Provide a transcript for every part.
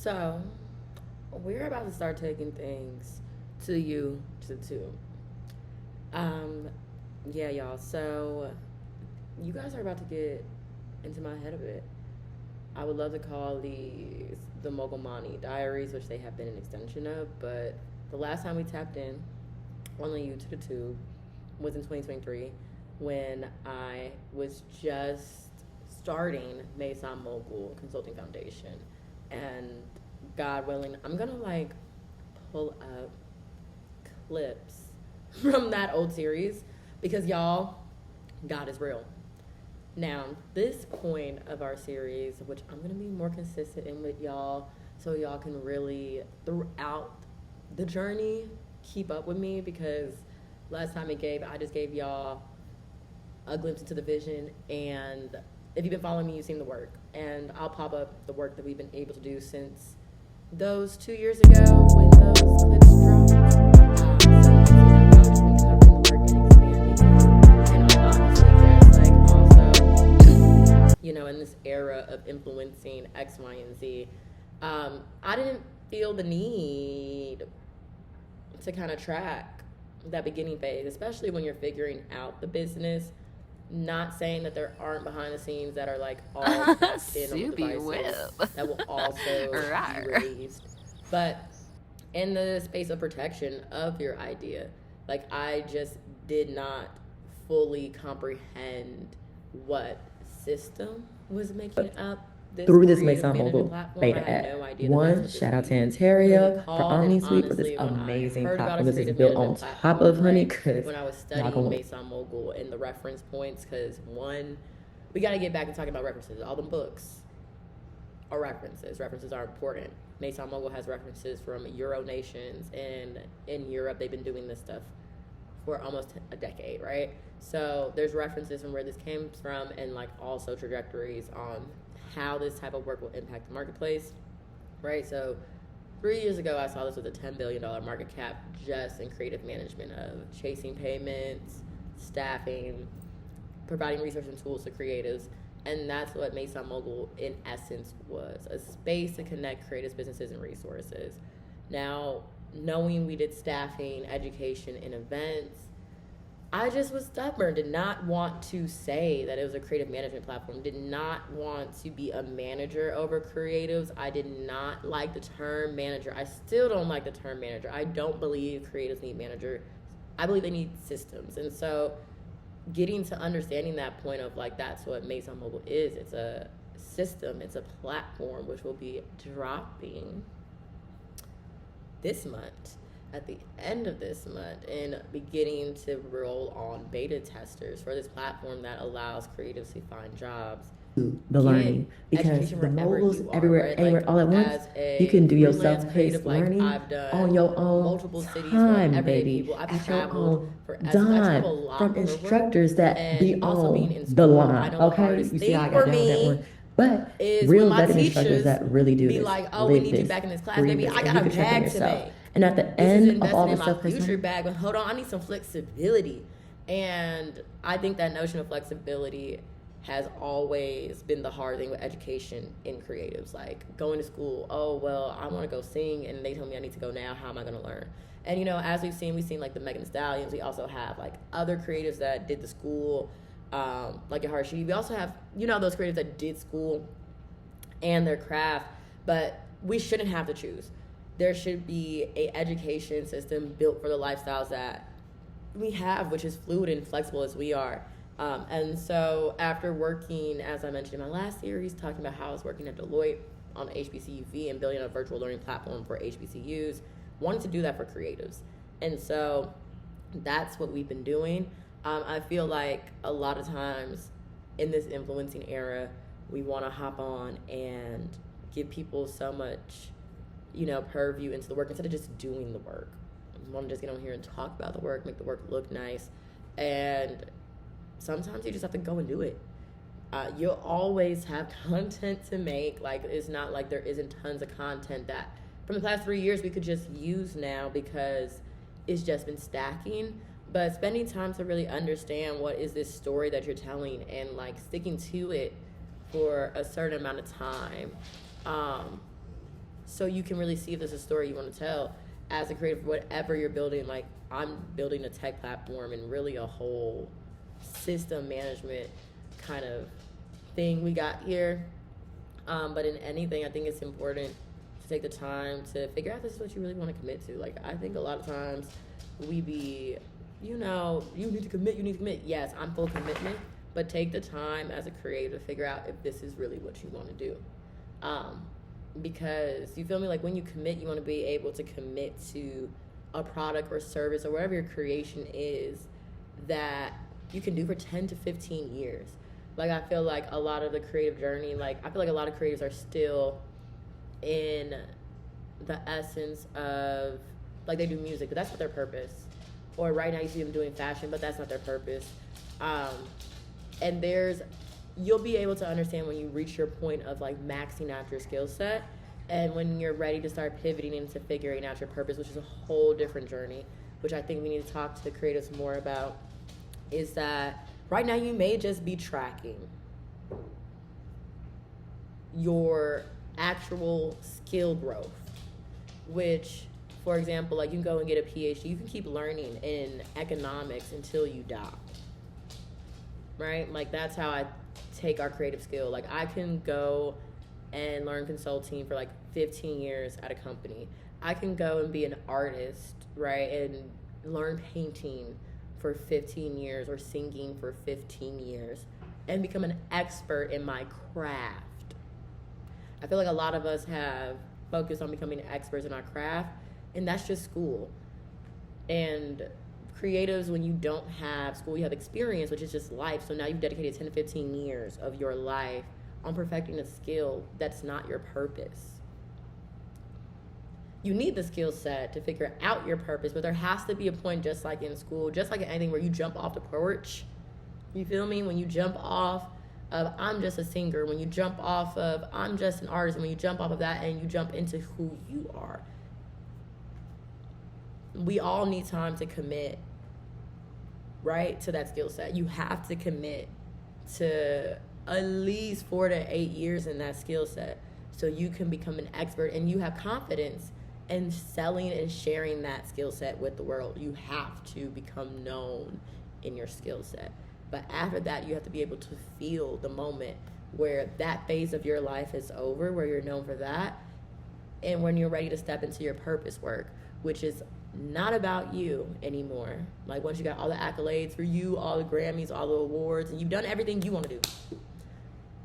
So, we're about to start taking things to you to two. Um, yeah, y'all. So, you guys are about to get into my head a bit. I would love to call these the Mogulmani Diaries, which they have been an extension of, but the last time we tapped in on the You to the Tube was in 2023 when I was just starting Maison Mogul Consulting Foundation. And God willing, I'm gonna pull up clips from that old series because y'all, God is real. Now, this point of our series, which I'm going to be more consistent in with y'all, so y'all can really, throughout the journey, keep up with me, because last time I just gave y'all a glimpse into the vision, and if you've been following me, you've seen the work, and I'll pop up the work that we've been able to do since those 2 years ago when those clips dropped. In this era of influencing X, Y, and Z, I didn't feel the need to kind of track that beginning phase, especially when you're figuring out the business. Not saying that there aren't behind the scenes that are all tapped in on the devices that will also be released. But in the space of protection of your idea, I just did not fully comprehend what system was making up through this Maison Mogul beta app. One, shout out to Ontario for OmniSuite for this amazing platform. This is built on top of Honey, because when I was studying Maison Mogul and the reference points, because one, we got to get back to talking about references. All the books are references. References are important. Maison Mogul has references from Euro nations, and in Europe, they've been doing this stuff for almost a decade, right? So there's references from where this came from, and also trajectories on how this type of work will impact the marketplace, right? So 3 years ago, I saw this with a $10 billion market cap just in creative management of chasing payments, staffing, providing resources and tools to creatives. And that's what Maison Mogul, in essence, was, a space to connect creatives, businesses, and resources. Now, knowing we did staffing, education, and events, I just was stubborn, did not want to say that it was a creative management platform, did not want to be a manager over creatives. I did not like the term manager. I still don't like the term manager. I don't believe creatives need manager. I believe they need systems. And so getting to understanding that point of that's what Maison Mogul is. It's a system, it's a platform, which will be dropping this month, at the end of this month, and beginning to roll on beta testers for this platform that allows creatives to find jobs. The learning, because the moguls everywhere, right? Anywhere, all at once, you can do your self-paced learning on your own time, baby, at your own dime, from instructors that be on the line, okay? You see how I got down that one? But real vetted instructors that really do this, oh, we need you back in this class, baby. I got a bag to make. And at the end of all the stuff, future bag, but hold on, I need some flexibility. And I think that notion of flexibility has always been the hard thing with education in creatives. Going to school, oh, well, I want to go sing, and they tell me I need to go now. How am I going to learn? And, as we've seen the Megan Thee Stallions. We also have, other creatives that did the school, like at Harshi. We also have, those creatives that did school and their craft, but we shouldn't have to choose. There should be a education system built for the lifestyles that we have, which is fluid and flexible as we are. And so after working, as I mentioned in my last series, talking about how I was working at Deloitte on HBCUV and building a virtual learning platform for HBCUs, wanted to do that for creatives. And so that's what we've been doing. I feel like a lot of times in this influencing era, we want to hop on and give people so much purview into the work instead of just doing the work. We want to just get on here and talk about the work, make the work look nice. And sometimes you just have to go and do it. You'll always have content to make. It's not like there isn't tons of content that from the past 3 years we could just use now because it's just been stacking. But spending time to really understand what is this story that you're telling and sticking to it for a certain amount of time so you can really see if there's a story you want to tell as a creative, whatever you're building. Like, I'm building a tech platform and really a whole system management kind of thing we got here. But in anything, I think it's important to take the time to figure out this is what you really want to commit to. Like, I think a lot of times we be, you need to commit. Yes, I'm full commitment, but take the time as a creative to figure out if this is really what you want to do. Because, you feel me, like, when you commit, you want to be able to commit to a product or service or whatever your creation is that you can do for 10 to 15 years. Like, I feel like a lot of the creative journey, like, I feel like a lot of creatives are still in the essence of, like, they do music, but that's not their purpose. Or right now you see them doing fashion, but that's not their purpose. And you'll be able to understand when you reach your point of, like, maxing out your skill set, and when you're ready to start pivoting into figuring out your purpose, which is a whole different journey, which I think we need to talk to creatives more about, is that right now you may just be tracking your actual skill growth, which, for example, like, you can go and get a PhD, you can keep learning in economics until you die, right? Like, that's how I take our creative skill. Like, I can go and learn consulting for like 15 years at a company. I can go and be an artist, right, and learn painting for 15 years or singing for 15 years and become an expert in my craft. I feel like a lot of us have focused on becoming experts in our craft, and that's just school. And creatives, when you don't have school, you have experience, which is just life. So now you've dedicated 10 to 15 years of your life on perfecting a skill that's not your purpose. You need the skill set to figure out your purpose, but there has to be a point, just like in school, just like in anything, where you jump off the porch. You feel me? When you jump off of, I'm just a singer, when you jump off of, I'm just an artist, and when you jump off of that and you jump into who you are. We all need time to commit, right, to that skill set. You have to commit to at least 4 to 8 years in that skill set so you can become an expert and you have confidence in selling and sharing that skill set with the world. You have to become known in your skill set. But after that, you have to be able to feel the moment where that phase of your life is over, where you're known for that, and when you're ready to step into your purpose work, which is not about you anymore. Like, once you got all the accolades for you, all the Grammys, all the awards, and you've done everything you want to do,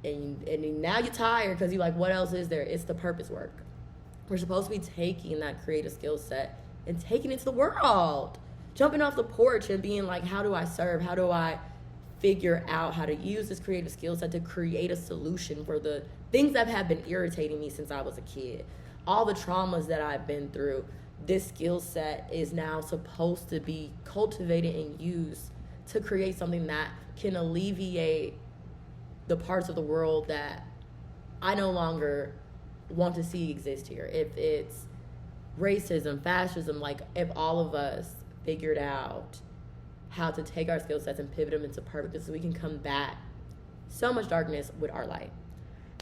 and now you're tired because you're like, what else is there? It's the purpose work. We're supposed to be taking that creative skill set and taking it to the world, jumping off the porch and being like, how do I serve? How do I figure out how to use this creative skill set to create a solution for the things that have been irritating me since I was a kid? All the traumas that I've been through, this skill set is now supposed to be cultivated and used to create something that can alleviate the parts of the world that I no longer want to see exist here. If it's racism, fascism, like, if all of us figured out how to take our skill sets and pivot them into purpose, so we can combat so much darkness with our light.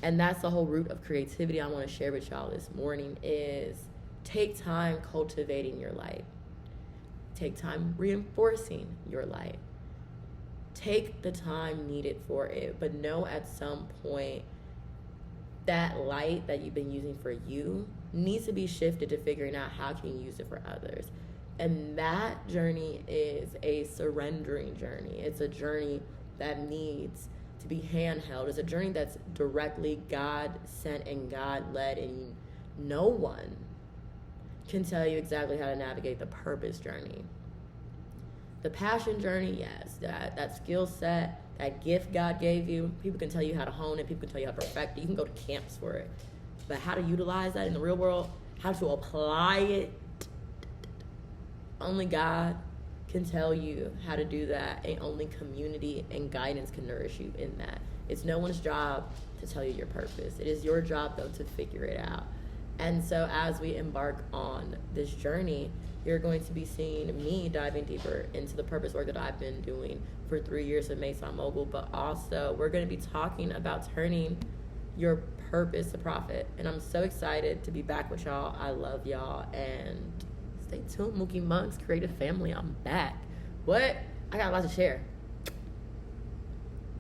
And that's the whole root of creativity I want to share with y'all this morning, is take time cultivating your light. Take time reinforcing your light. Take the time needed for it, but know at some point that light that you've been using for you needs to be shifted to figuring out how can you use it for others. And that journey is a surrendering journey. It's a journey that needs to be handheld. It's a journey that's directly God sent and God led, and no one can tell you exactly how to navigate the purpose journey. The passion journey, yes, that skill set, that gift God gave you, people can tell you how to hone it, people can tell you how to perfect it, you can go to camps for it. But how to utilize that in the real world, how to apply it, only God can tell you how to do that, and only community and guidance can nourish you in that. It's no one's job to tell you your purpose. It is your job, though, to figure it out. And so as we embark on this journey, you're going to be seeing me diving deeper into the purpose work that I've been doing for 3 years at Maison Mogul, but also we're going to be talking about turning your purpose to profit. And I'm so excited to be back with y'all. I love y'all. And stay tuned, Mookie Monks, Creative Family. I'm back. What? I got a lot to share.